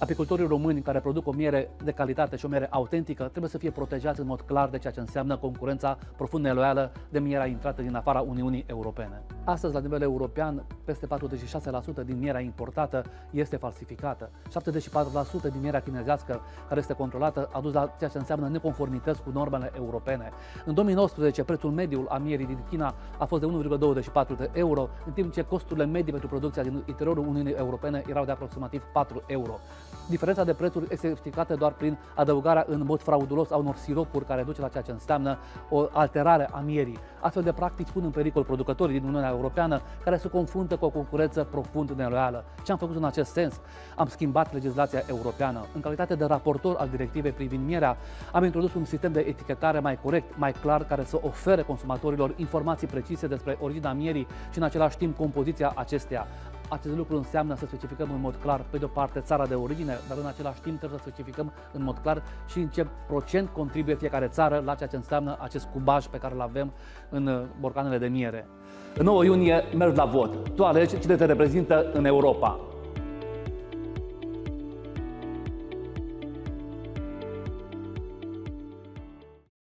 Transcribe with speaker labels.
Speaker 1: Apicultorii români care produc o miere de calitate și o miere autentică trebuie să fie protejați în mod clar de ceea ce înseamnă concurența profund neloială de mierea intrată din afara Uniunii Europene. Astăzi, la nivel european, peste 46% din mierea importată este falsificată. 74% din mierea chinezească care este controlată a dus la ceea ce înseamnă neconformități cu normele europene. În 2019, prețul mediu a mierii din China a fost de 1,24 de euro, în timp ce costurile medii pentru producția din interiorul Uniunii Europene erau de aproximativ 4 euro. Diferența de prețuri este explicată doar prin adăugarea în mod fraudulos a unor siropuri care duce la ceea ce înseamnă o alterare a mierii. Astfel de practici pun în pericol producătorii din Uniunea Europeană care se confruntă cu o concurență profund neloială. Ce am făcut în acest sens? Am schimbat legislația europeană. În calitate de raportor al directivei privind mierea, am introdus un sistem de etichetare mai corect, mai clar, care să ofere consumatorilor informații precise despre originea mierii și în același timp compoziția acesteia. Acest lucru înseamnă să specificăm în mod clar, pe de o parte, țara de origine, dar în același timp trebuie să specificăm în mod clar și în ce procent contribuie fiecare țară la ceea ce înseamnă acest cubaj pe care îl avem în borcanele de miere. În 9 iunie mergi la vot. Tu alegi cine te reprezintă în Europa.